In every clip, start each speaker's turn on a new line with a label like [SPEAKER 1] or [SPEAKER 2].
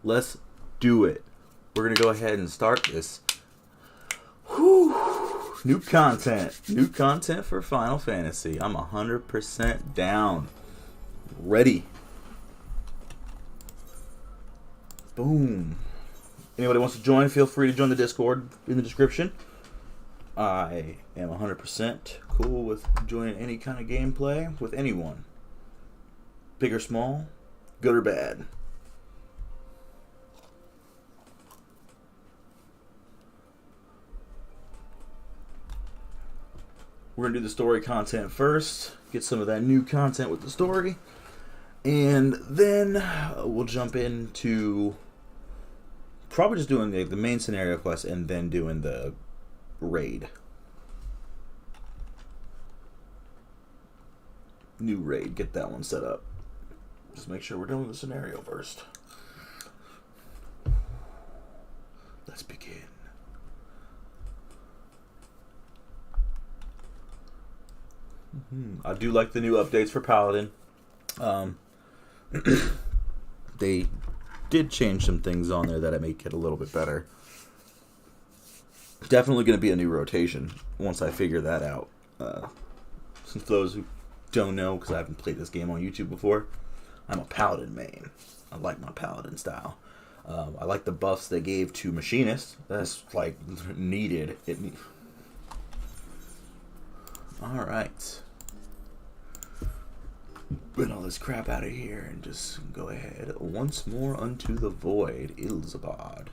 [SPEAKER 1] Let's do it. We're going to go ahead and start this. Whew. New content. New content for Final Fantasy. I'm 100% down. Ready. Boom. Anybody wants to join, feel free to join the Discord in the description. I am 100% cool with joining any kind of gameplay with anyone. Big or small, good or bad. We're going to do the story content first, get some of that new content with the story, and then we'll jump into probably just doing the main scenario quest and then doing the raid. New raid, get that one set up. Just make sure we're doing the scenario first. Let's begin. I do like the new updates for Paladin. They did change some things on there that make it a little bit better. Definitely going to be a new rotation once I figure that out. Since those who don't know, because I haven't played this game on YouTube before, I'm a Paladin main. I like my Paladin style. I like the buffs they gave to Machinist. That's like needed. Alright. Get all this crap out of here and just go ahead. Once more unto the void, Ilzabad.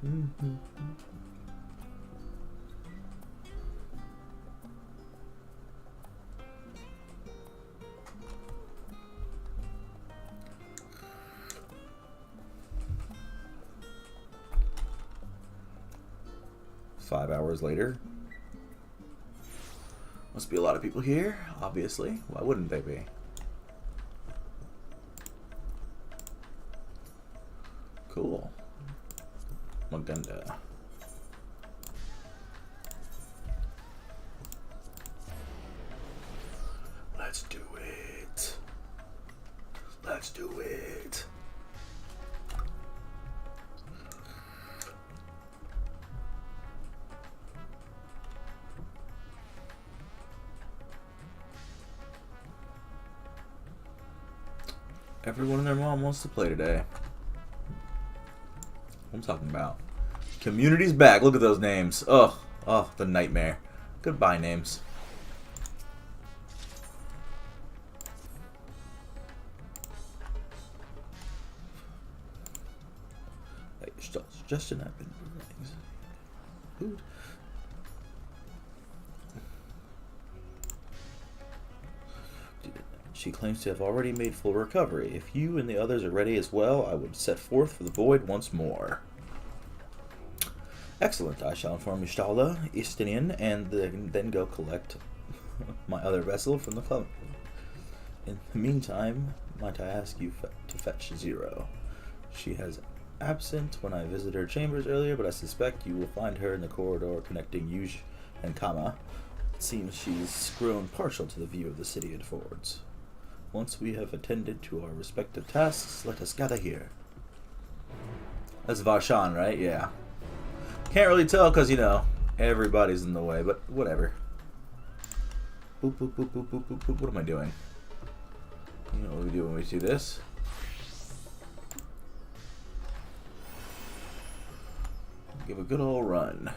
[SPEAKER 1] Mm-hmm. 5 hours later. Must be a lot of people here, obviously. Why wouldn't they be? Cool. Maganda. Let's do it. Let's do it. Everyone and their mom wants to play today. I'm talking about. Community's back. Look at those names. Oh, the nightmare. Goodbye, names. Suggestion I've been. Food. She claims to have already made full recovery. If you and the others are ready as well, I would set forth for the void once more. Excellent. I shall inform Ishtala, Istinian, and then go collect my other vessel from the club. In the meantime, might I ask you to fetch Zero? She has absent when I visited her chambers earlier, but I suspect you will find her in the corridor connecting Yuj and Kama. It seems she's grown partial to the view of the city it affords. Once we have attended to our respective tasks, let us gather here. That's Varshan, right? Yeah. Can't really tell because, you know, everybody's in the way, but whatever. Boop, boop, boop, boop, boop, boop, boop. What am I doing? You know what we do when we do this? Give a good old run.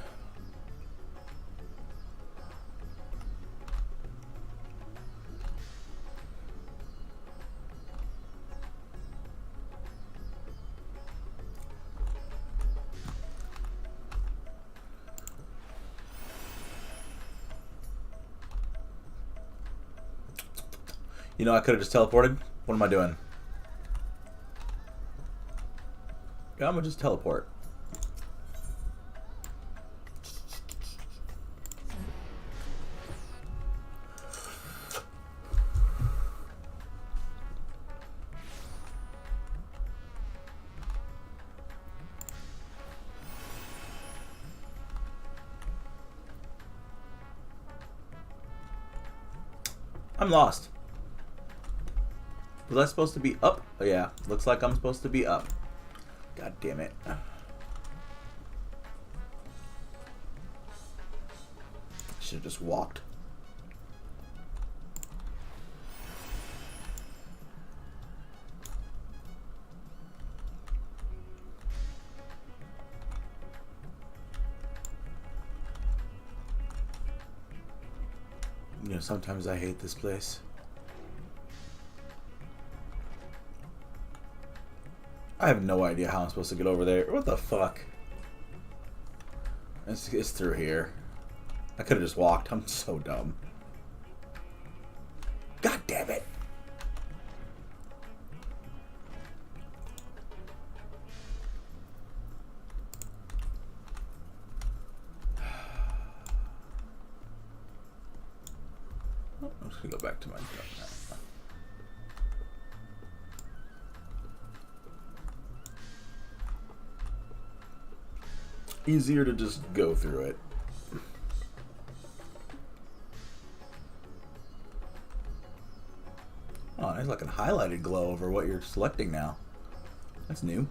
[SPEAKER 1] You know, I could have just teleported. What am I doing? Yeah, I'm gonna just teleport. I'm lost. Was I supposed to be up? Oh, yeah. Looks like I'm supposed to be up. God damn it. Should have just walked. You know, sometimes I hate this place. I have no idea how I'm supposed to get over there. What the fuck? It's through here. I could have just walked. I'm so dumb. God damn it! I'm just gonna go back to my stuff now. Easier to just go through it. Oh, there's like a highlighted glow over what you're selecting now. That's new.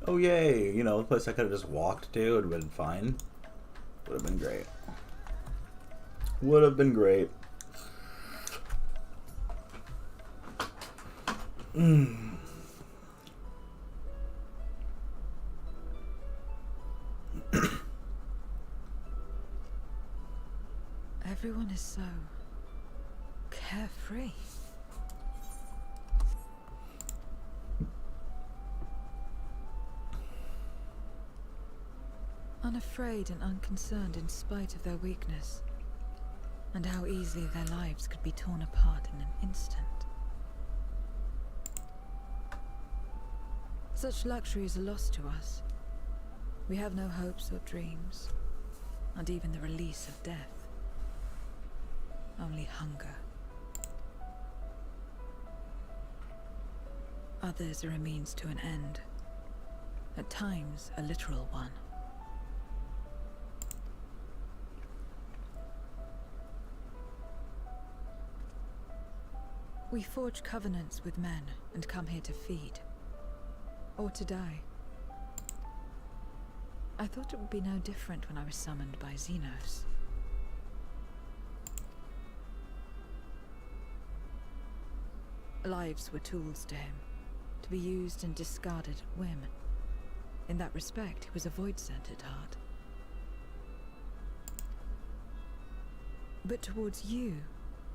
[SPEAKER 1] Oh yay, you know, the place I could have just walked to would have been fine. Would have been great. Would have been great.
[SPEAKER 2] Everyone is so carefree. Unafraid and unconcerned in spite of their weakness, and how easily their lives could be torn apart in an instant. Such luxuries are lost to us. We have no hopes or dreams, not even the release of death. Only hunger. Others are a means to an end, at times a literal one. We forge covenants with men and come here to feed, or to die. I thought it would be no different when I was summoned by Xenos. Lives were tools to him, to be used and discarded at whim. In that respect, he was a void-sent at heart. But towards you,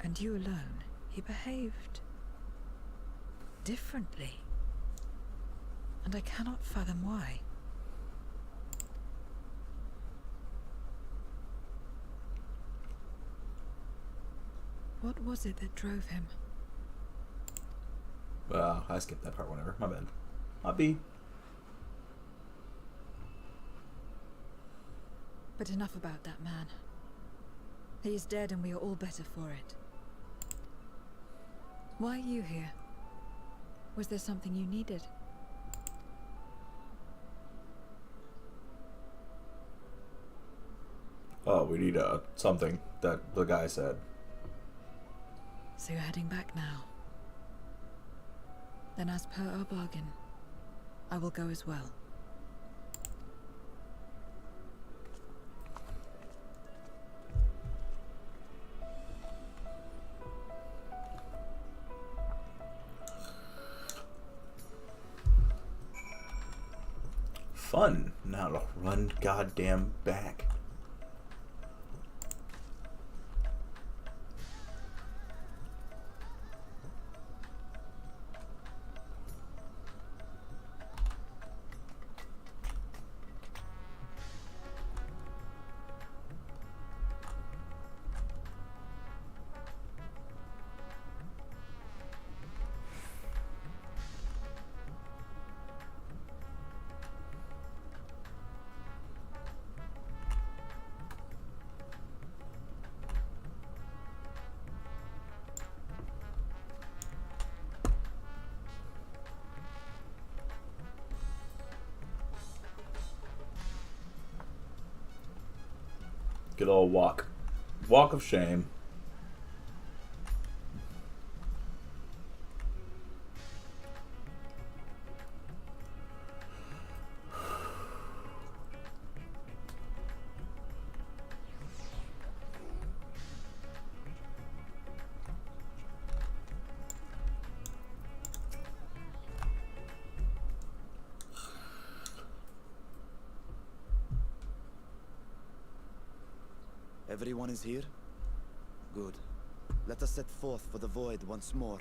[SPEAKER 2] and you alone, he behaved differently. And I cannot fathom why. What was it that drove him?
[SPEAKER 1] I skipped that part, whatever. My bad. I'll be.
[SPEAKER 2] But enough about that man. He is dead and we are all better for it. Why are you here? Was there something you needed?
[SPEAKER 1] Oh, we need something that the guy said.
[SPEAKER 2] So you're heading back now. Then as per our bargain, I will go as well.
[SPEAKER 1] Fun. Now to run goddamn back. Good old walk. Walk of shame.
[SPEAKER 3] Everyone is here? Good. Let us set forth for the void once more.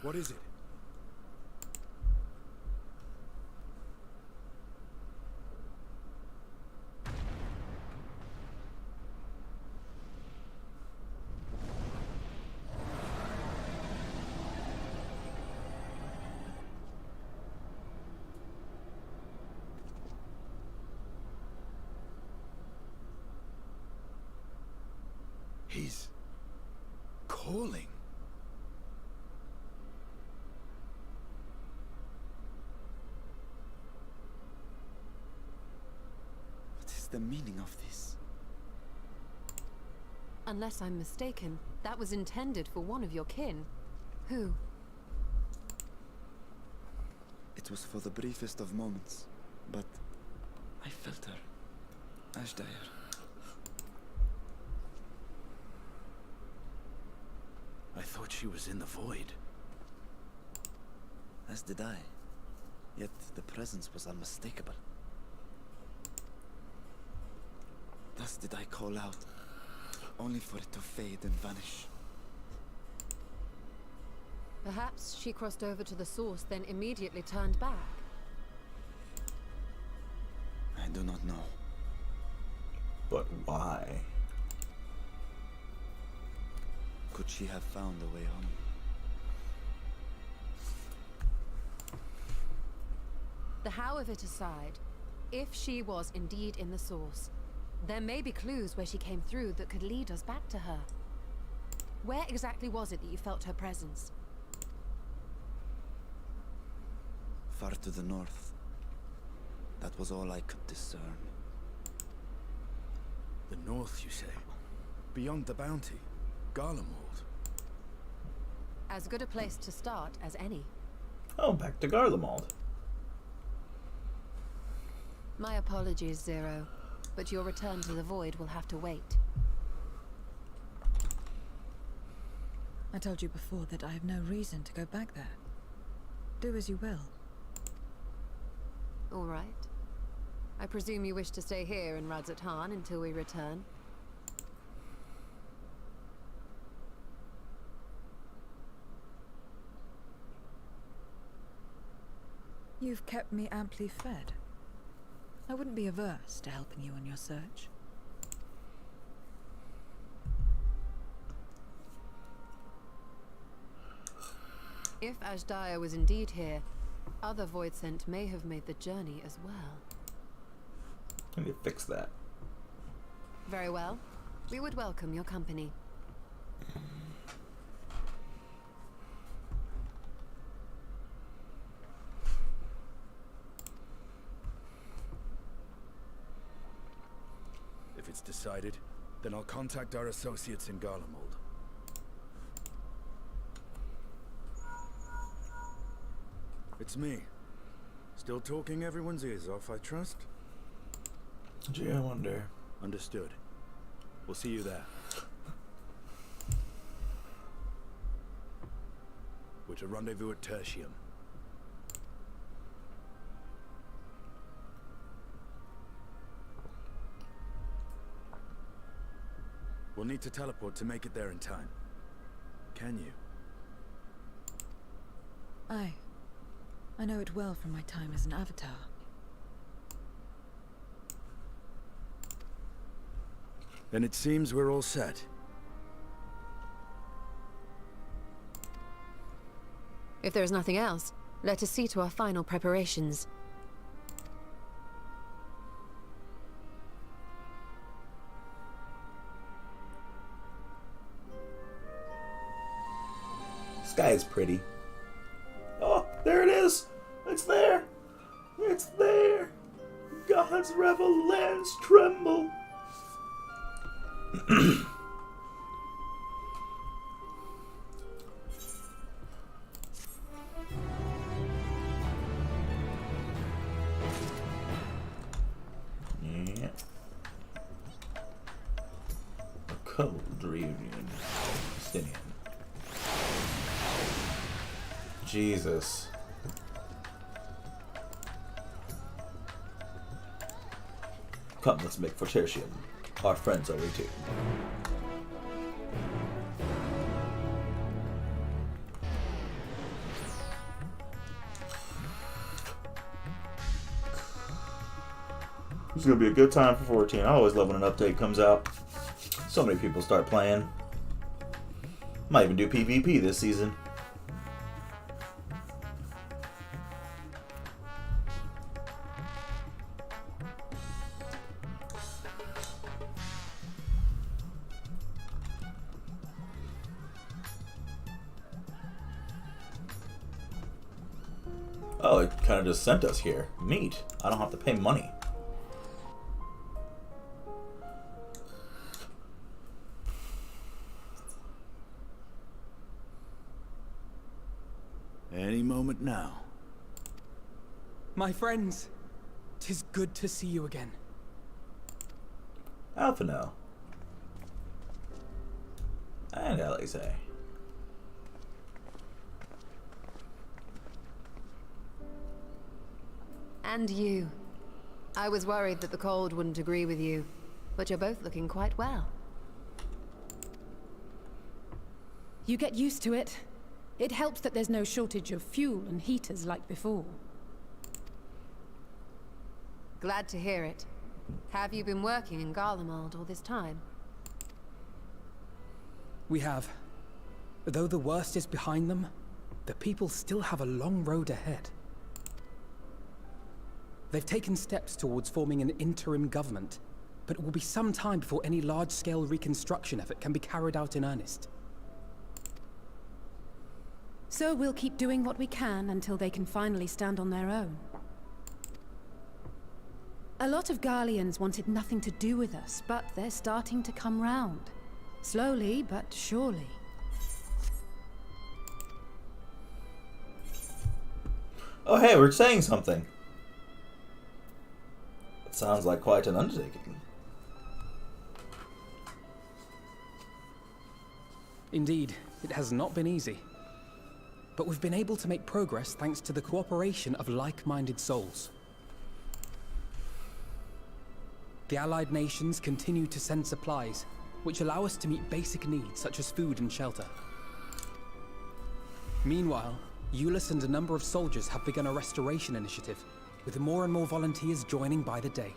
[SPEAKER 4] What is it? He's calling.
[SPEAKER 3] What is the meaning of this?
[SPEAKER 5] Unless I'm mistaken, that was intended for one of your kin. Who?
[SPEAKER 3] It was for the briefest of moments, but I felt her. Ashdire.
[SPEAKER 4] I thought she was in the void.
[SPEAKER 3] As did I. Yet the presence was unmistakable. Thus did I call out, only for it to fade and vanish.
[SPEAKER 5] Perhaps she crossed over to the source, then immediately turned back.
[SPEAKER 3] I do not know.
[SPEAKER 1] But why?
[SPEAKER 3] Could she have found a way home?
[SPEAKER 5] The how of it aside, if she was indeed in the source, there may be clues where she came through that could lead us back to her. Where exactly was it that you felt her presence?
[SPEAKER 3] Far to the north. That was all I could discern.
[SPEAKER 4] The north, you say? Beyond the bounty? Garlemald?
[SPEAKER 5] As good a place to start as any.
[SPEAKER 1] Oh, back to Garlemald.
[SPEAKER 5] My apologies, Zero, but your return to the void will have to wait.
[SPEAKER 2] I told you before that I have no reason to go back there. Do as you will.
[SPEAKER 5] All right. I presume you wish to stay here in Radzat-Han until we return.
[SPEAKER 2] You've kept me amply fed. I wouldn't be averse to helping you on your search.
[SPEAKER 5] If Ashdire was indeed here, other Voidsent may have made the journey as well.
[SPEAKER 1] I need to fix that.
[SPEAKER 5] Very well. We would welcome your company.
[SPEAKER 4] If it's decided, then I'll contact our associates in Garlemald. It's me. Still talking everyone's ears off, I trust?
[SPEAKER 1] Gee, I wonder.
[SPEAKER 4] Understood. We'll see you there. We're to rendezvous at Tertium. We'll need to teleport to make it there in time. Can you?
[SPEAKER 2] Aye. I know it well from my time as an avatar.
[SPEAKER 4] Then it seems we're all set.
[SPEAKER 5] If there is nothing else, let us see to our final preparations.
[SPEAKER 1] Sky is pretty. Oh, there it is! It's there! It's there! God's Revel lands Tremble! Yeah. A cold reunion. Stinian. Jesus. Come, let's make for Tertian. Our friends are waiting. This is gonna be a good time for 14. I always love when an update comes out. So many people start playing. Might even do PvP this season. Oh, it kind of just sent us here. Neat. I don't have to pay money.
[SPEAKER 4] Any moment now.
[SPEAKER 6] My friends, 'tis good to see you again.
[SPEAKER 1] Alphino. And Alice.
[SPEAKER 5] And you. I was worried that the cold wouldn't agree with you, but you're both looking quite well.
[SPEAKER 7] You get used to it. It helps that there's no shortage of fuel and heaters like before.
[SPEAKER 5] Glad to hear it. Have you been working in Garlemald all this time?
[SPEAKER 6] We have. Though the worst is behind them, the people still have a long road ahead. They've taken steps towards forming an interim government, but it will be some time before any large-scale reconstruction effort can be carried out in earnest.
[SPEAKER 7] So we'll keep doing what we can until they can finally stand on their own. A lot of Garleans wanted nothing to do with us, but they're starting to come round. Slowly, but surely.
[SPEAKER 1] Oh hey, we're saying something. It sounds like quite an undertaking.
[SPEAKER 6] Indeed, it has not been easy. But we've been able to make progress thanks to the cooperation of like-minded souls. The allied nations continue to send supplies, which allow us to meet basic needs such as food and shelter. Meanwhile, Euless and a number of soldiers have begun a restoration initiative, with more and more volunteers joining by the day.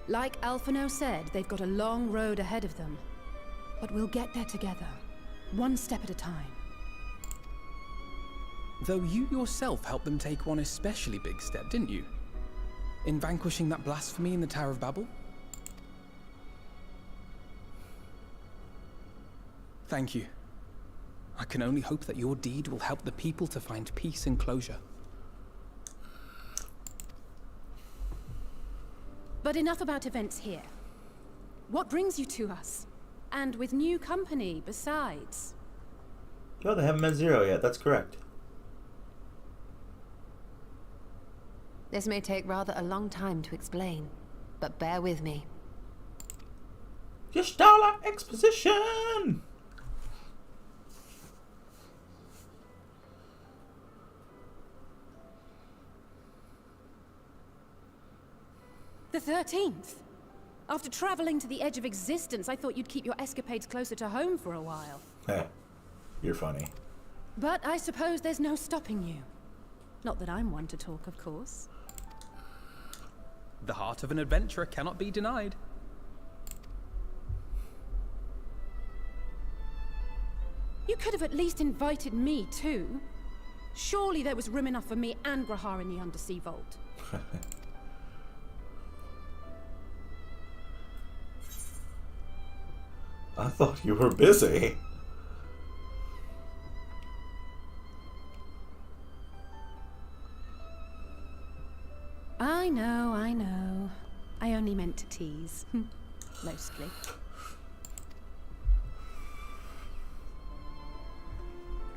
[SPEAKER 7] Like Alphino said, they've got a long road ahead of them. But we'll get there together, one step at a time.
[SPEAKER 6] Though you yourself helped them take one especially big step, didn't you? In vanquishing that blasphemy in the Tower of Babel? Thank you. I can only hope that your deed will help the people to find peace and closure.
[SPEAKER 7] But enough about events here. What brings you to us? And with new company, besides.
[SPEAKER 1] Oh, they haven't met Zero yet. That's correct.
[SPEAKER 5] This may take rather a long time to explain, but bear with me.
[SPEAKER 1] Gestala exposition!
[SPEAKER 7] The 13th. After traveling to the edge of existence, I thought you'd keep your escapades closer to home for a while.
[SPEAKER 1] Heh. You're funny.
[SPEAKER 7] But I suppose there's no stopping you. Not that I'm one to talk, of course.
[SPEAKER 6] The heart of an adventurer cannot be denied.
[SPEAKER 7] You could have at least invited me, too. Surely there was room enough for me and Grahar in the Undersea Vault.
[SPEAKER 1] I thought you were busy.
[SPEAKER 7] I know, I know. I only meant to tease. Mostly.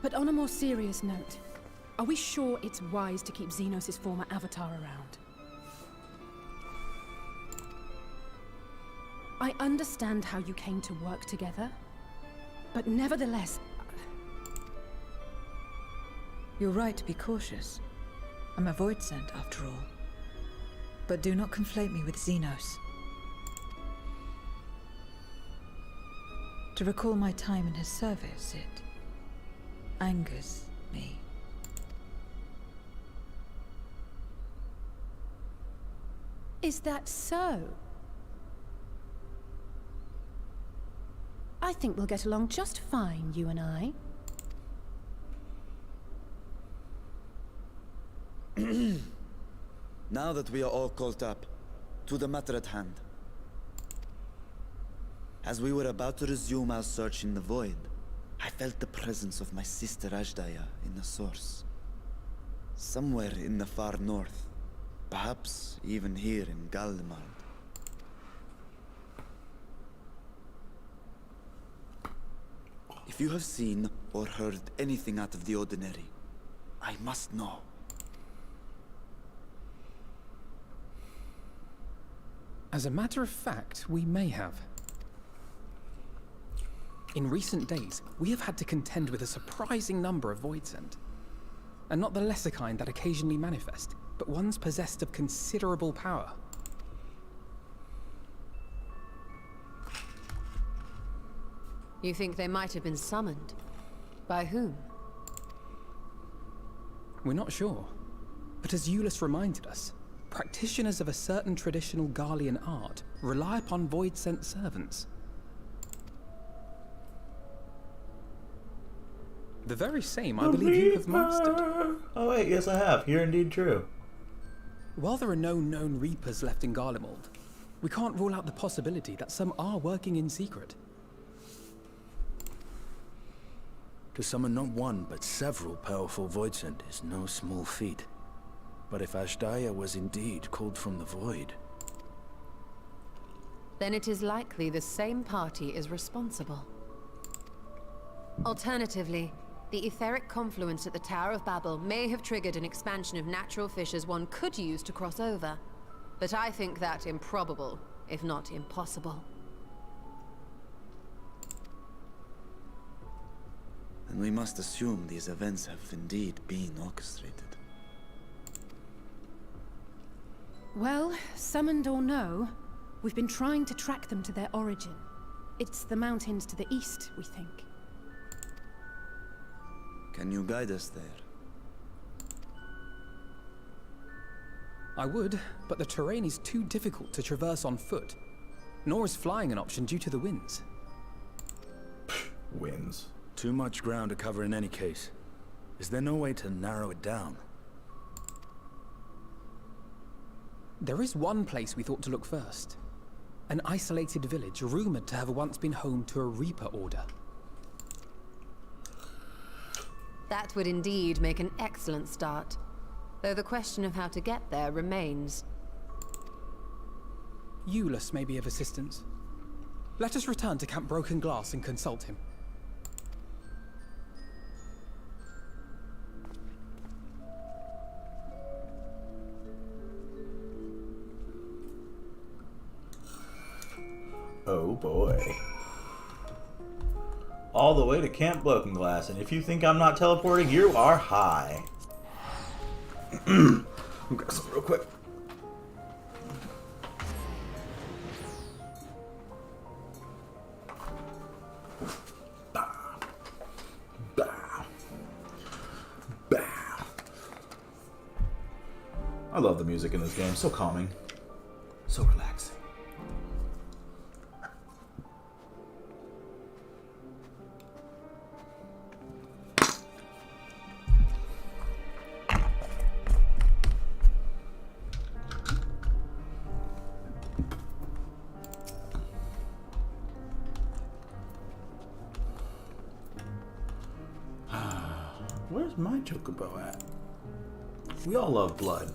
[SPEAKER 7] But on a more serious note, are we sure it's wise to keep Xenos' former avatar around? I understand how you came to work together, but nevertheless...
[SPEAKER 2] You're right to be cautious. I'm a void sent, after all. But do not conflate me with Xenos. To recall my time in his service, it angers me.
[SPEAKER 7] Is that so? I think we'll get along just fine, you and I.
[SPEAKER 3] Now that we are all caught up, to the matter at hand. As we were about to resume our search in the void, I felt the presence of my sister Ajdaya in the source. Somewhere in the far north. Perhaps even here in Galdemard. If you have seen or heard anything out of the ordinary, I must know.
[SPEAKER 6] As a matter of fact, we may have. In recent days, we have had to contend with a surprising number of Voidsent. And not the lesser kind that occasionally manifest, but ones possessed of considerable power.
[SPEAKER 5] You think they might have been summoned? By whom?
[SPEAKER 6] We're not sure. But as Euless reminded us, practitioners of a certain traditional Garlean art rely upon void-sent servants. The very same I believe you have mastered.
[SPEAKER 1] Oh wait, yes I have. You're indeed true.
[SPEAKER 6] While there are no known Reapers left in Garlemald, we can't rule out the possibility that some are working in secret.
[SPEAKER 4] To summon not one, but several powerful Voidsent is no small feat. But if Ajdaya was indeed called from the void...
[SPEAKER 5] Then it is likely the same party is responsible. Alternatively, the etheric confluence at the Tower of Babel may have triggered an expansion of natural fissures one could use to cross over. But I think that improbable, if not impossible.
[SPEAKER 3] And we must assume these events have indeed been orchestrated.
[SPEAKER 7] Well, summoned or no, we've been trying to track them to their origin. It's the mountains to the east, we think.
[SPEAKER 3] Can you guide us there?
[SPEAKER 6] I would, but the terrain is too difficult to traverse on foot. Nor is flying an option due to the winds.
[SPEAKER 1] Winds.
[SPEAKER 4] Too much ground to cover in any case. Is there no way to narrow it down?
[SPEAKER 6] There is one place we thought to look first. An isolated village rumored to have once been home to a Reaper order.
[SPEAKER 5] That would indeed make an excellent start. Though the question of how to get there remains.
[SPEAKER 6] Euless may be of assistance. Let us return to Camp Broken Glass and consult him.
[SPEAKER 1] Oh boy. All the way to Camp Broken Glass, and if you think I'm not teleporting, you are high. I'll grab some real quick. Bah. Bah. Bah. I love the music in this game. So calming. So relaxing. my chocobo at? We all love blood.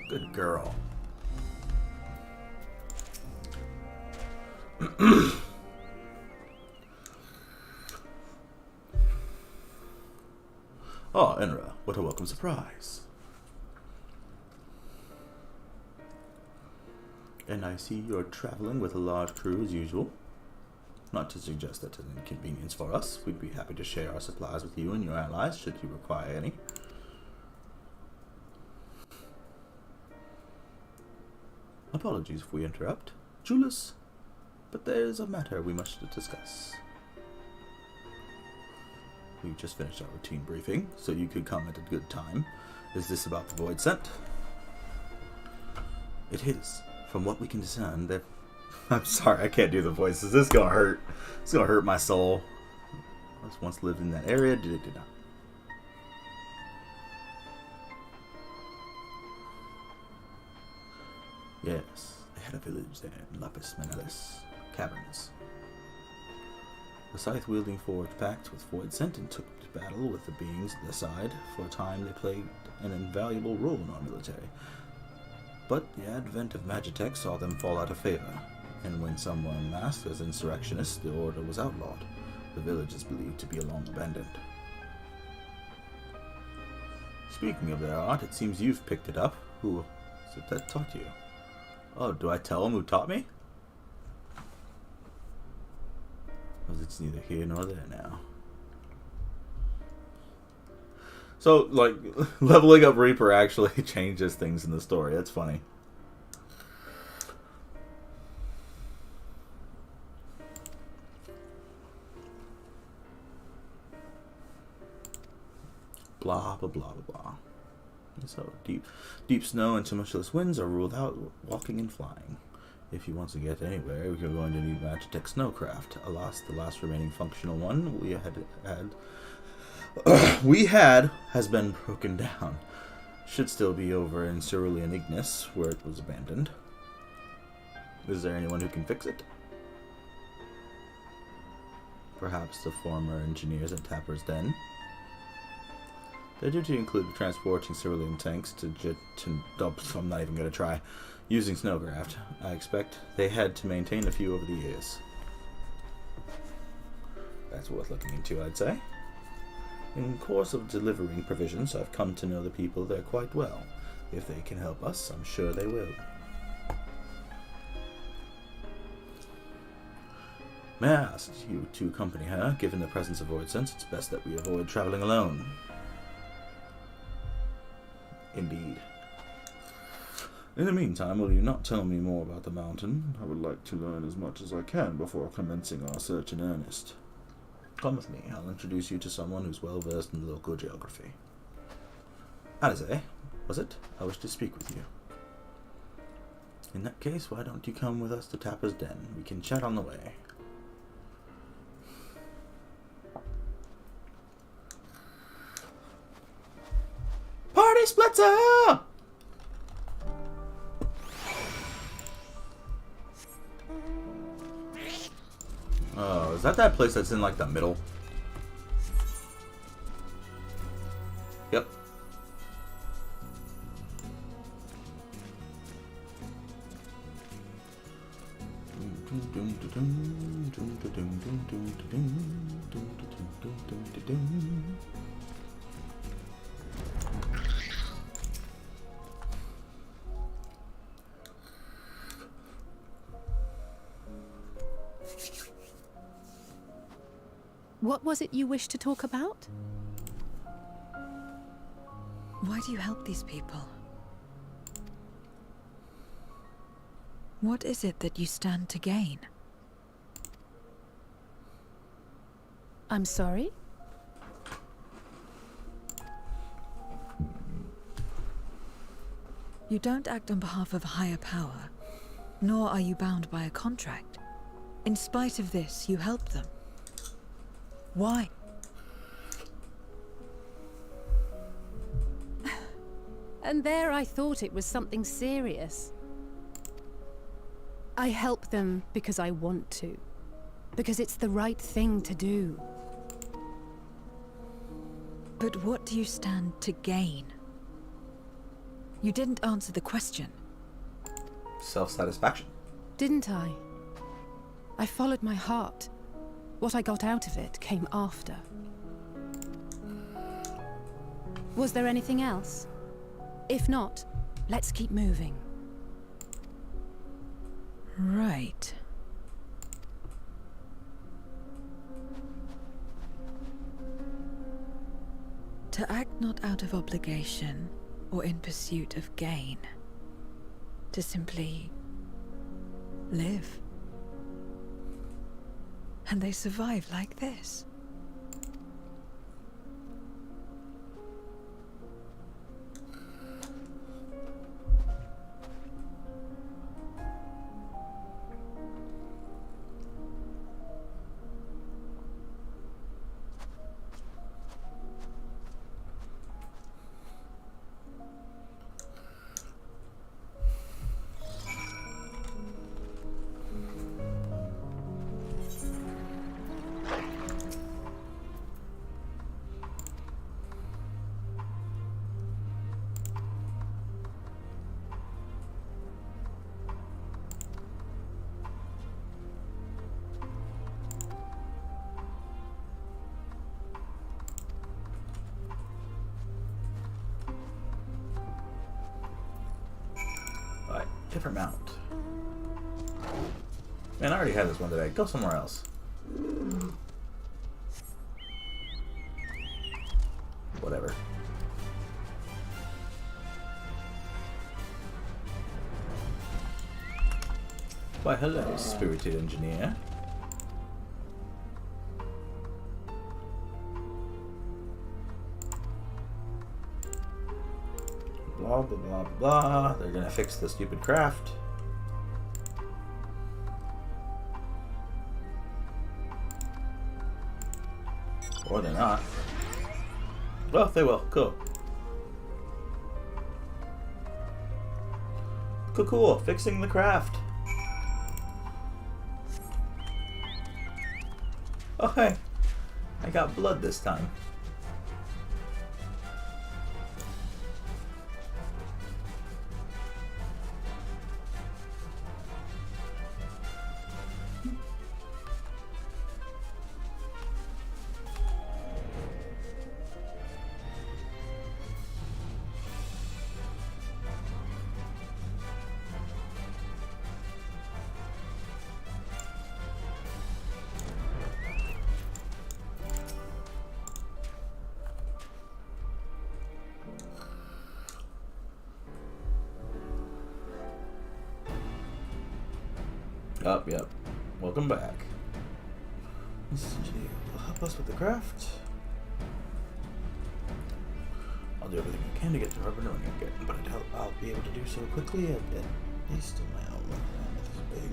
[SPEAKER 1] Good girl. Oh, Enra, what a welcome surprise. And I see you're traveling with a large crew as usual. Not to suggest that's an inconvenience for us. We'd be happy to share our supplies with you and your allies, should you require any. Apologies if we interrupt, Julius, but there's a matter we must discuss. We've just finished our routine briefing, so you could come at a good time. Is this about the void scent? It is. From what we can discern, there... I'm sorry, I can't do the voices. This is gonna hurt. It's gonna hurt my soul. I once lived in that area, did not. Yes, they had a village there in Lapis Manalis Caverns. The scythe-wielding forged pact with Void Scent and took to battle with the beings at their side. For a time, they played an invaluable role in our military. But the advent of Magitech saw them fall out of favor, and when someone masked as insurrectionists, the order was outlawed. The village is believed to be long abandoned. Speaking of their art, it seems you've picked it up. Who is it that taught you? Oh, do I tell him who taught me? Because it's neither here nor there now. So, like, leveling up Reaper actually changes things in the story. That's funny. Blah, blah, blah, blah, blah. So, deep snow and tumultuous winds are ruled out walking and flying. If you want to get anywhere, you're going to need Magitech Snowcraft. Alas, the last remaining functional one we had has been broken down. Should still be over in Cerulean Ignis, where it was abandoned. Is there anyone who can fix it? Perhaps the former engineers at Tapper's Den? Their duty included transporting cerulean tanks to I'm not even going to try. Using Snowcraft. I expect they had to maintain a few over the years. That's worth looking into, I'd say. In course of delivering provisions, I've come to know the people there quite well. If they can help us, I'm sure they will. May I ask you to accompany her? Given the presence of Void Sense, it's best that we avoid traveling alone. Indeed. In the meantime, will you not tell me more about the mountain? I would like to learn as much as I can before commencing our search in earnest. Come with me. I'll introduce you to someone who's well versed in local geography. Alize, was it? I wish to speak with you. In that case, why don't you come with us to Tapper's Den? We can chat on the way. Party splitter! Oh, is that place that's in like the middle? Yep.
[SPEAKER 7] What was it you wished to talk about?
[SPEAKER 2] Why do you help these people? What is it that you stand to gain?
[SPEAKER 7] I'm sorry?
[SPEAKER 2] You don't act on behalf of a higher power, nor are you bound by a contract. In spite of this, you help them. Why?
[SPEAKER 7] And there I thought it was something serious. I help them because I want to. Because it's the right thing to do.
[SPEAKER 2] But what do you stand to gain? You didn't answer the question.
[SPEAKER 1] Self-satisfaction.
[SPEAKER 7] Didn't I? I followed my heart. What I got out of it came after. Was there anything else? If not, let's keep moving.
[SPEAKER 2] Right. To act not out of obligation or in pursuit of gain. To simply live. And they survive like this.
[SPEAKER 1] Right, different mount. Man, I already had this one today. Go somewhere else. Whatever. Why, hello, spirited engineer. Blah, blah, blah, blah. They're gonna fix the stupid craft. Or they're not. Well, they will. Cool. Cool, cool. Fixing the craft. Oh, hey. I got blood this time. Oh, yep. Welcome back. This engineer will help us with the craft. I'll do everything I can to get to Harbor knowing but I doubt I'll be able to do so quickly, at least in my own big.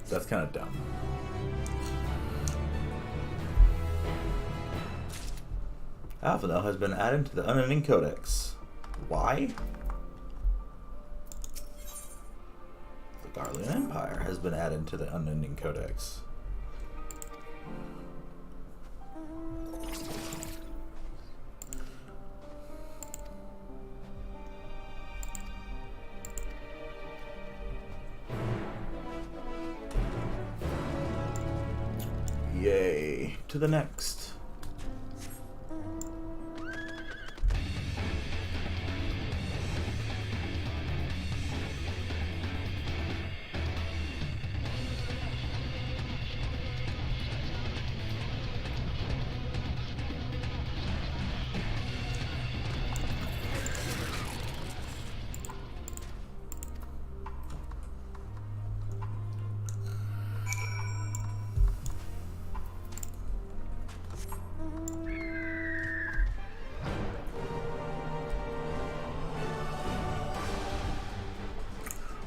[SPEAKER 1] That's kind of dumb. Alphanel has been added to the Unending Codex. Why? The Garlean Empire has been added to the Unending Codex. Yay. To the next.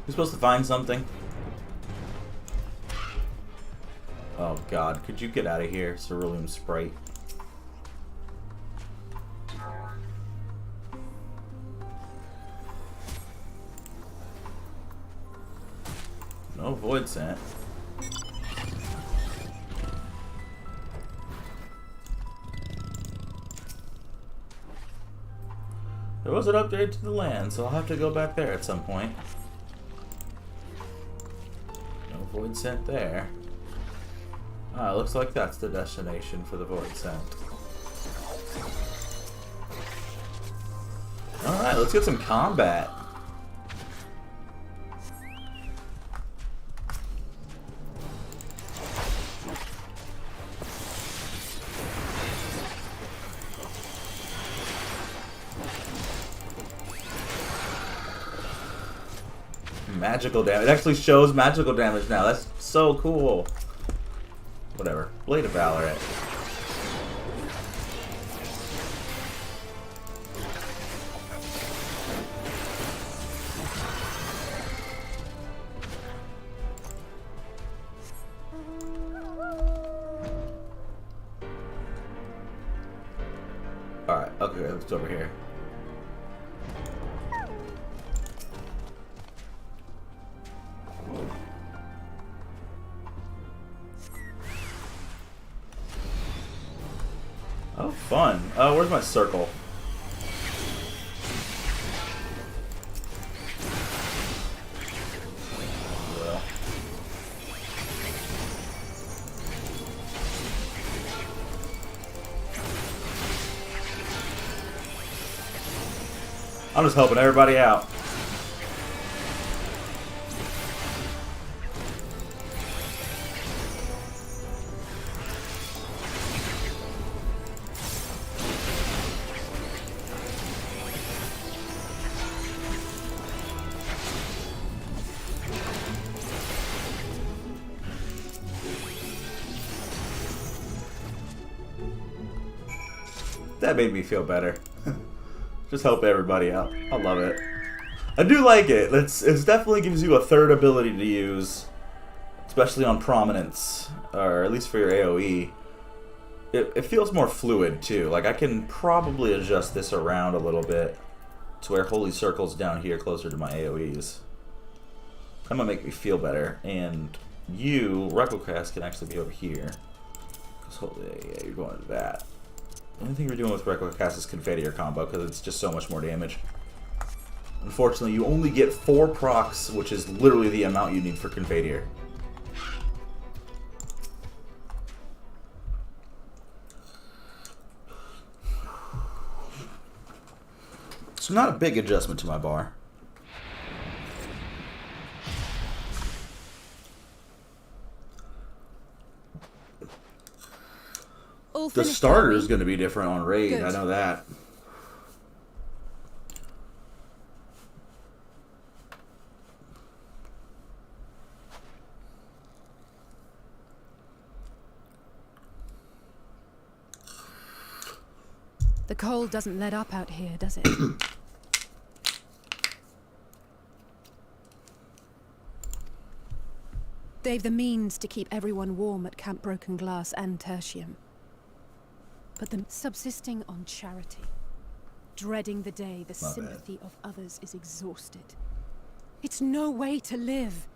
[SPEAKER 1] We're supposed to find something. Oh god, could you get out of here, Cerulean Sprite? No void scent. There was an upgrade to the land, so I'll have to go back there at some point. No void scent there. Ah, looks like that's the destination for the void scent. Alright, let's get some combat. Magical damage. It actually shows magical damage now. That's so cool. Whatever. Blade of Valor. Alright, okay, let's over here. Oh, fun. Oh, where's my circle? Well. I'm just helping everybody out. That made me feel better. Just help everybody out. I love it. I do like it. It definitely gives you a third ability to use, especially on prominence, or at least for your AoE. It feels more fluid too. Like I can probably adjust this around a little bit to where Holy Circle's down here closer to my AoEs. That might make me feel better. And you, Recklcast, can actually be over here. Cause yeah, you're going to that. The only thing you're doing with Recklcast is Confetti combo because it's just so much more damage. Unfortunately, you only get 4 procs, which is literally the amount you need for Confetti. It's not a big adjustment to my bar. The starter is going to be different on Raid, good. I know that.
[SPEAKER 7] The cold doesn't let up out here, does it? They've the means to keep everyone warm at Camp Broken Glass and Tertium. But them subsisting on charity, dreading the day the sympathy of others is exhausted. It's no way to live.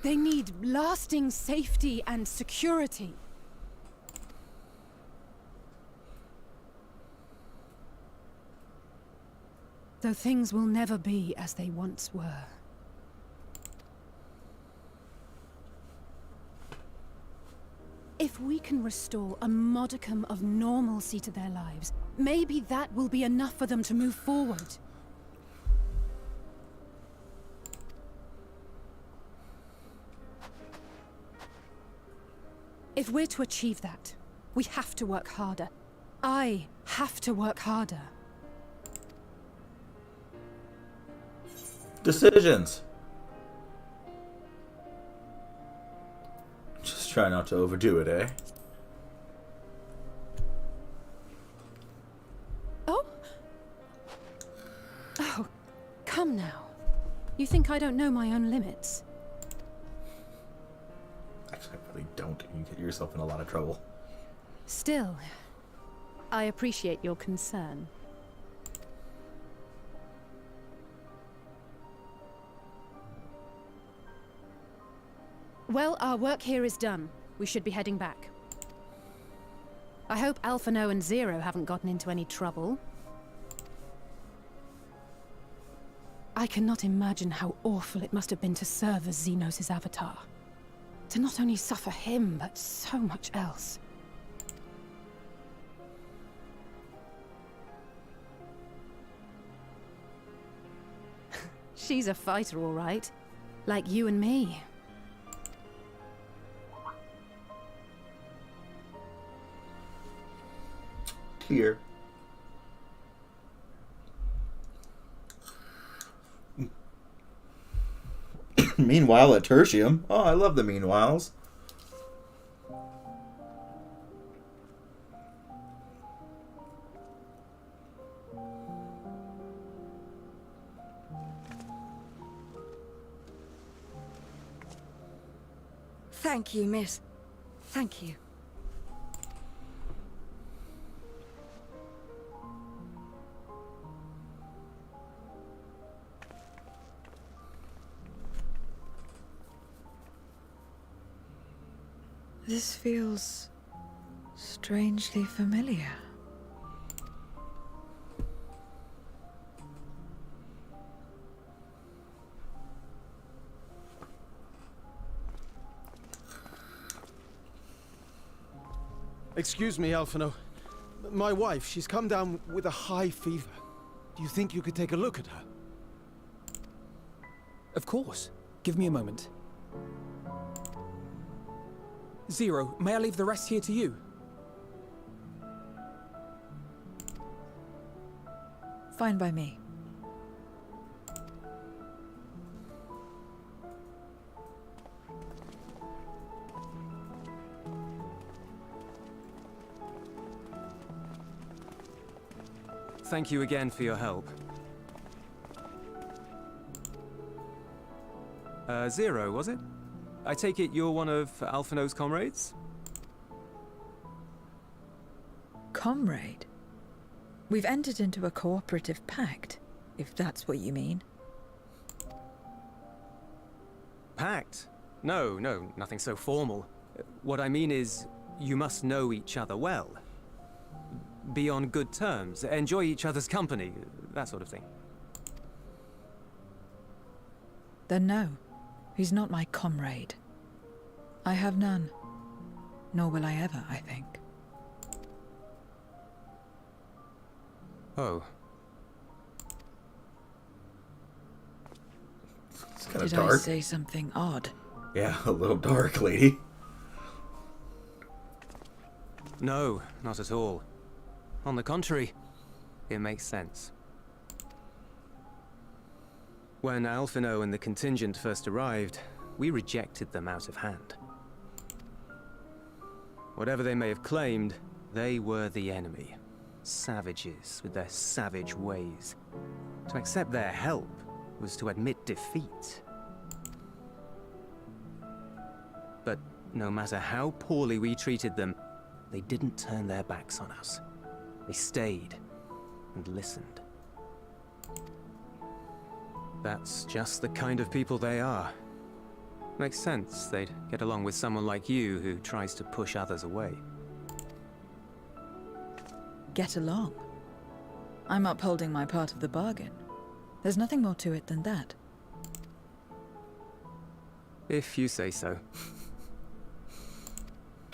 [SPEAKER 7] They need lasting safety and security. Though things will never be as they once were. If we can restore a modicum of normalcy to their lives, maybe that will be enough for them to move forward. If we're to achieve that, we have to work harder. I have to work harder.
[SPEAKER 1] Decisions. Just try not to overdo it, eh?
[SPEAKER 7] Oh, come now. You think I don't know my own limits?
[SPEAKER 1] Actually, I really don't. You get yourself in a lot of trouble.
[SPEAKER 7] Still, I appreciate your concern. Well, our work here is done. We should be heading back. I hope Alphino and Zero haven't gotten into any trouble. I cannot imagine how awful it must have been to serve as Xenos' avatar. To not only suffer him, but so much else. She's a fighter, all right. Like you and me.
[SPEAKER 1] Here. Meanwhile at Tertium. Oh, I love the meanwhiles.
[SPEAKER 2] Thank you, miss. Thank you. This feels strangely familiar.
[SPEAKER 8] Excuse me, Alphino. My wife, she's come down with a high fever. Do you think you could take a look at her?
[SPEAKER 6] Of course. Give me a moment. Zero, may I leave the rest here to you?
[SPEAKER 2] Fine by me.
[SPEAKER 9] Thank you again for your help. Zero, was it? I take it you're one of Alphino's comrades?
[SPEAKER 2] Comrade? We've entered into a cooperative pact, if that's what you mean.
[SPEAKER 9] Pact? No, nothing so formal. What I mean is, you must know each other well. Be on good terms, enjoy each other's company, that sort of thing.
[SPEAKER 2] Then no, he's not my comrade. I have none. Nor will I ever, I think.
[SPEAKER 9] Oh.
[SPEAKER 1] It's kind of
[SPEAKER 2] Did
[SPEAKER 1] dark.
[SPEAKER 2] I say something odd?
[SPEAKER 1] Yeah, a little dark, lady.
[SPEAKER 9] No, not at all. On the contrary, it makes sense. When Alphino and the contingent first arrived, we rejected them out of hand. Whatever they may have claimed, they were the enemy. Savages with their savage ways. To accept their help was to admit defeat. But no matter how poorly we treated them, they didn't turn their backs on us. They stayed and listened. That's just the kind of people they are. Makes sense they'd get along with someone like you who tries to push others away.
[SPEAKER 2] Get along. I'm upholding my part of the bargain. There's nothing more to it than that.
[SPEAKER 9] If you say so.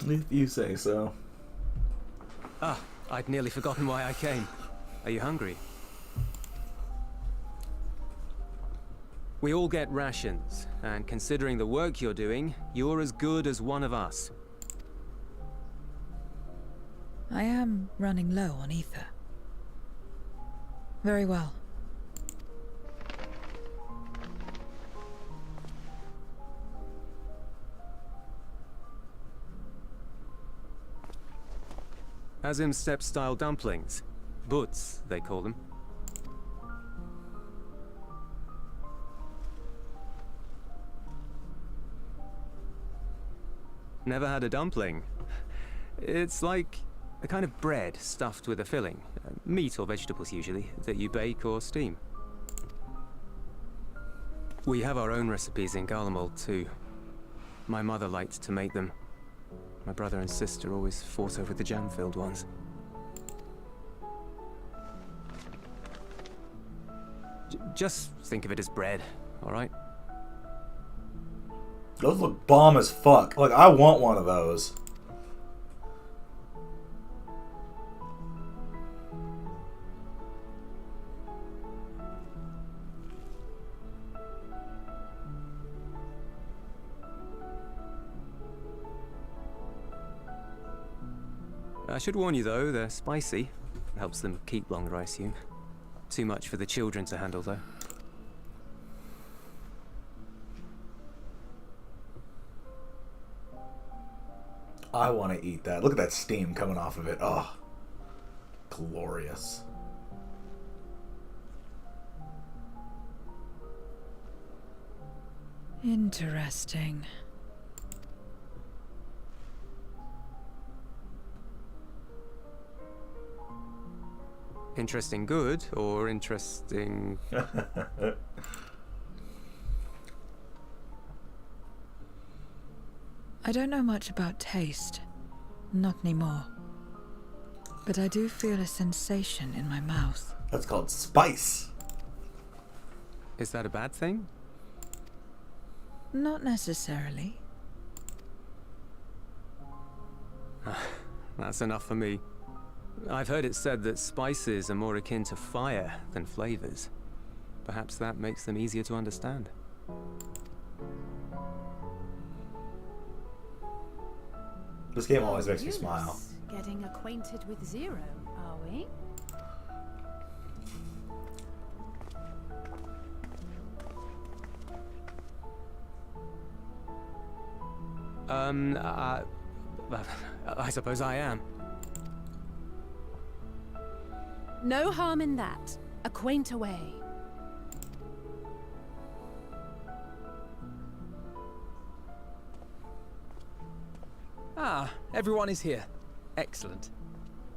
[SPEAKER 1] If you say so.
[SPEAKER 9] Ah, I'd nearly forgotten why I came. Are you hungry? We all get rations, and considering the work you're doing, you're as good as one of us.
[SPEAKER 2] I am running low on ether. Very well.
[SPEAKER 9] Azim step-style dumplings. Butts, they call them. Never had a dumpling. It's like a kind of bread stuffed with a filling. Meat or vegetables usually, that you bake or steam. We have our own recipes in Garlemald too. My mother liked to make them. My brother and sister always fought over the jam-filled ones. Just think of it as bread, alright?
[SPEAKER 1] Those look bomb as fuck. Like, I want one of those.
[SPEAKER 9] I should warn you though, they're spicy. Helps them keep longer, I assume. Too much for the children to handle though.
[SPEAKER 1] I want to eat that. Look at that steam coming off of it. Oh, glorious.
[SPEAKER 2] Interesting.
[SPEAKER 9] Interesting good, or interesting...
[SPEAKER 2] I don't know much about taste. Not anymore. But I do feel a sensation in my mouth.
[SPEAKER 1] That's called spice.
[SPEAKER 9] Is that a bad thing?
[SPEAKER 2] Not necessarily.
[SPEAKER 9] That's enough for me. I've heard it said that spices are more akin to fire than flavors. Perhaps that makes them easier to understand.
[SPEAKER 1] This game always makes me smile.
[SPEAKER 7] Getting acquainted with Zero, are we?
[SPEAKER 9] I suppose I am.
[SPEAKER 7] No harm in that. Acquaint away.
[SPEAKER 6] Ah, everyone is here. Excellent.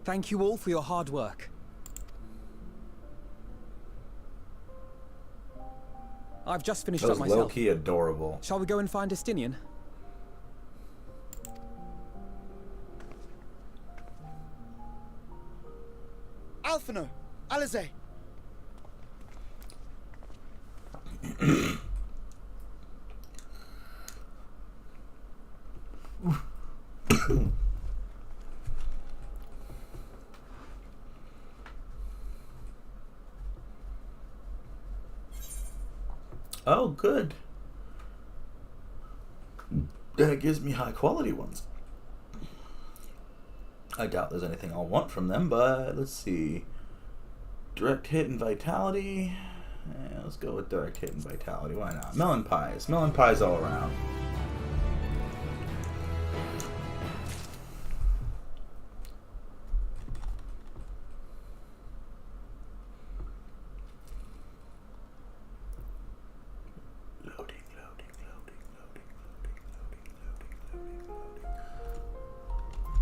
[SPEAKER 6] Thank you all for your hard work. I've just finished
[SPEAKER 1] That
[SPEAKER 6] up
[SPEAKER 1] was
[SPEAKER 6] myself.
[SPEAKER 1] low-key adorable.
[SPEAKER 6] Shall we go and find Estinian?
[SPEAKER 3] Alphino! Alize!
[SPEAKER 1] Oh, good. Then it gives me high quality ones. I doubt there's anything I'll want from them, but let's see. Direct hit and vitality. Yeah, let's go with direct hit and vitality. Why not? Melon pies. Melon pies all around.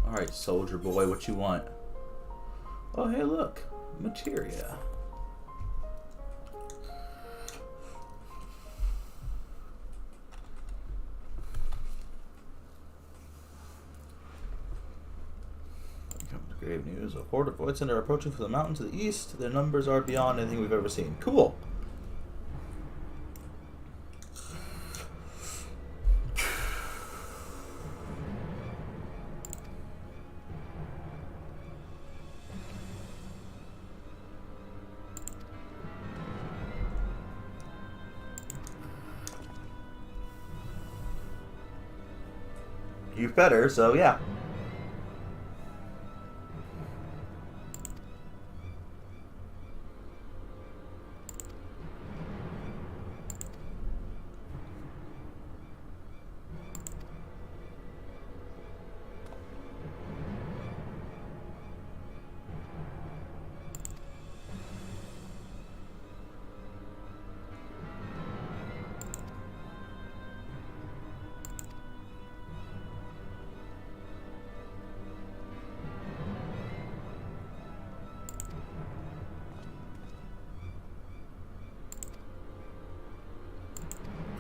[SPEAKER 1] Alright, soldier boy, what you want? Oh, hey, look. Materia. Grave news. A horde of Voidsent are approaching from the mountain to the east. Their numbers are beyond anything we've ever seen. Cool. You fed her, so yeah.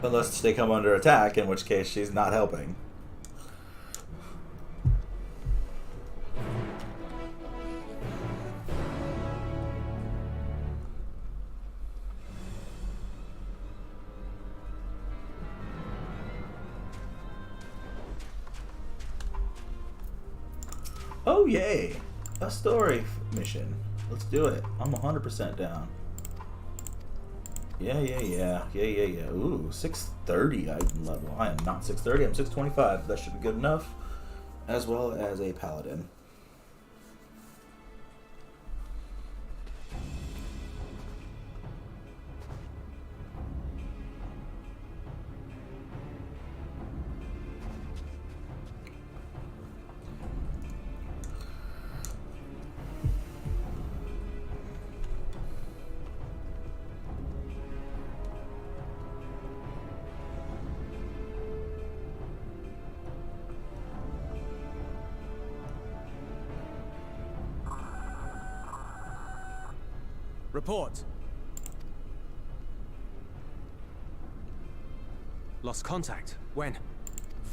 [SPEAKER 1] Unless they come under attack, in which case she's not helping. Oh yay! A story mission. Let's do it. I'm 100% down. Yeah. Ooh, 630 item level. I am not 630, I'm 625. That should be good enough. As well as a paladin.
[SPEAKER 9] Report. Lost contact. When?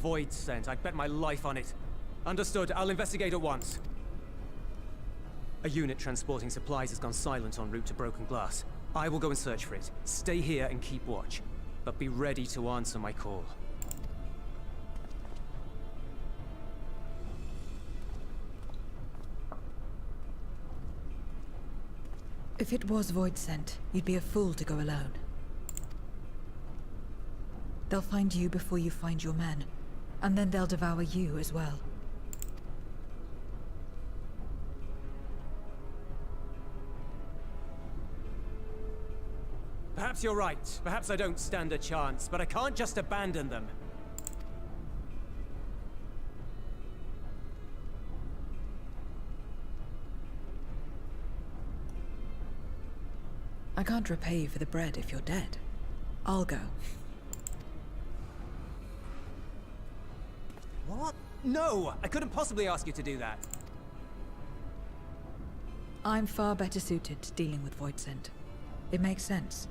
[SPEAKER 9] Void sent. I'd bet my life on it. Understood. I'll investigate at once. A unit transporting supplies has gone silent en route to Broken Glass. I will go and search for it. Stay here and keep watch. But be ready to answer my call.
[SPEAKER 2] If it was Void sent, you'd be a fool to go alone. They'll find you before you find your men, and then they'll devour you as well.
[SPEAKER 9] Perhaps you're right. Perhaps I don't stand a chance, but I can't just abandon them.
[SPEAKER 2] I can't repay you for the bread if you're dead. I'll go.
[SPEAKER 9] What? No! I couldn't possibly ask you to do that.
[SPEAKER 2] I'm far better suited to dealing with Voidsent. It makes sense.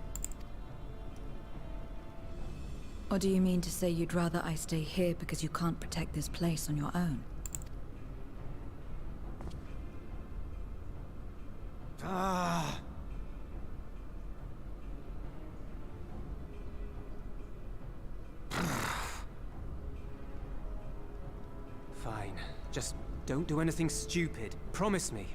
[SPEAKER 2] Or do you mean to say you'd rather I stay here because you can't protect this place on your own?
[SPEAKER 9] Fine. Just don't do anything stupid. Promise me.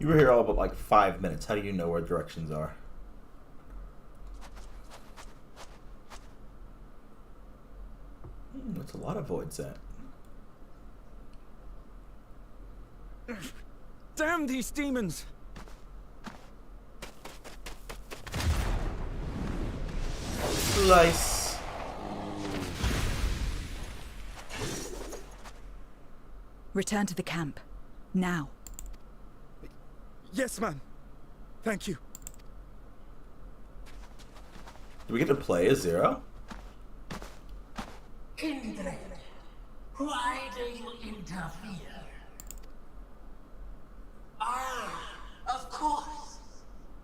[SPEAKER 1] You were here all but like 5 minutes. How do you know where directions are? That's a lot of void set.
[SPEAKER 8] Damn these demons!
[SPEAKER 1] Slice.
[SPEAKER 2] Return to the camp. Now.
[SPEAKER 8] Yes, ma'am. Thank you.
[SPEAKER 1] Do we get to play as Zero?
[SPEAKER 10] Kindred, why do you interfere? Ah, of course.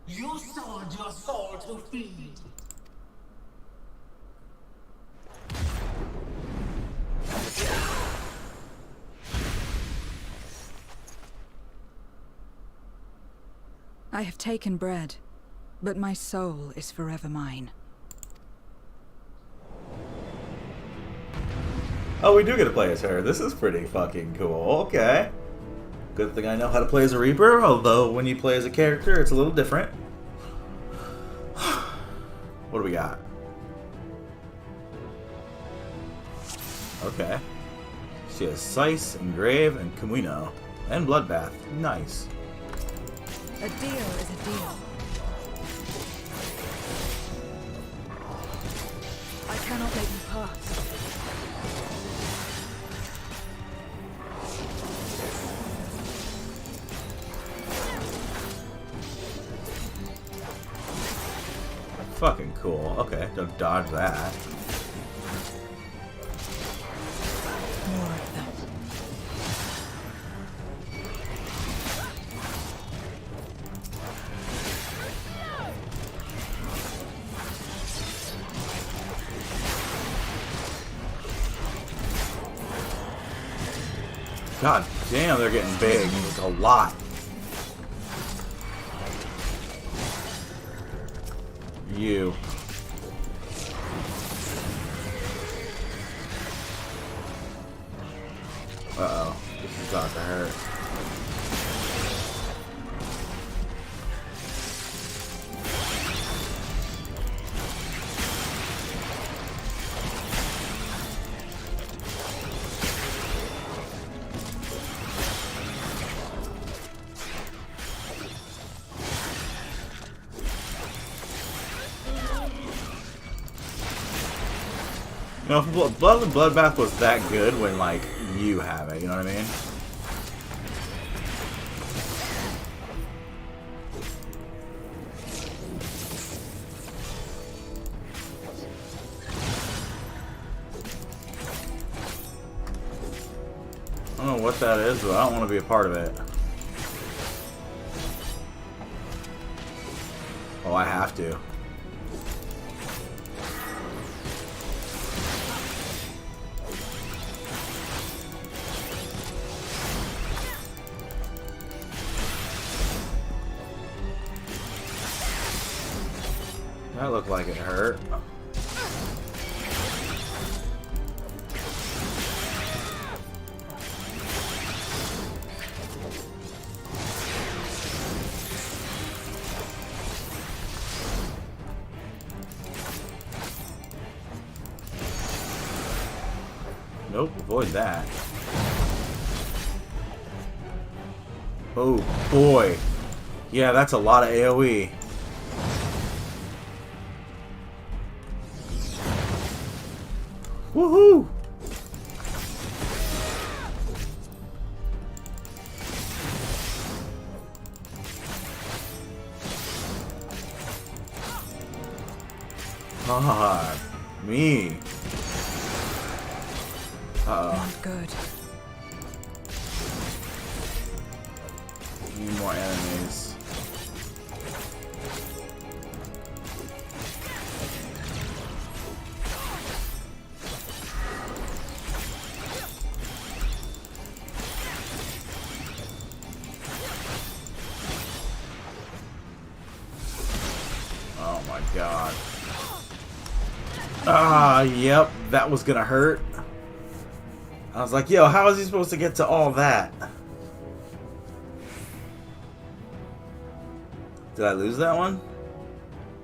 [SPEAKER 10] You sold your soul to feed.
[SPEAKER 2] I have taken bread, but my soul is forever mine.
[SPEAKER 1] Oh, we do get to play as her. This is pretty fucking cool. Okay. Good thing I know how to play as a Reaper, although when you play as a character, it's a little different. What do we got? Okay. She has Sice, Engrave, and Camino. And Bloodbath. Nice.
[SPEAKER 2] A deal is a deal. I cannot let you pass.
[SPEAKER 1] Fucking cool. Okay, don't dodge that.
[SPEAKER 2] More of them.
[SPEAKER 1] God damn, they're getting big. It's a lot. You. Uh-oh. This is about to hurt. You know, if Bloodbath was that good when, like, you have it, you know what I mean? I don't know what that is, but I don't want to be a part of it. Oh, I have to. That looked like it hurt. Nope, avoid that. Oh boy. Yeah, that's a lot of AoE. Woohoo! Ah, me. Uh-oh.
[SPEAKER 2] Not good.
[SPEAKER 1] Need more enemies. Oh my god. Ah, yep, that was gonna hurt. I was like, yo, how is he supposed to get to all that? Did I lose that one?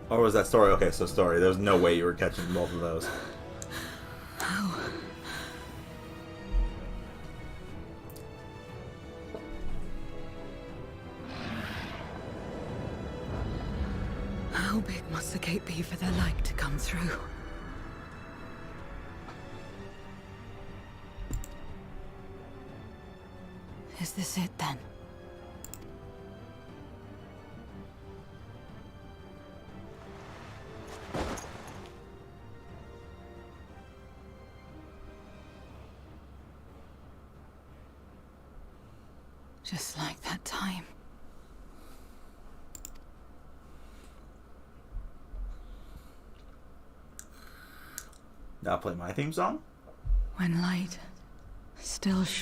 [SPEAKER 1] Or was that story? Okay, so story. There was no way you were catching both of those.
[SPEAKER 2] How big must the gate be for their light to come through? Is this it then? Just like that time.
[SPEAKER 1] Now play my theme song?
[SPEAKER 2] When light still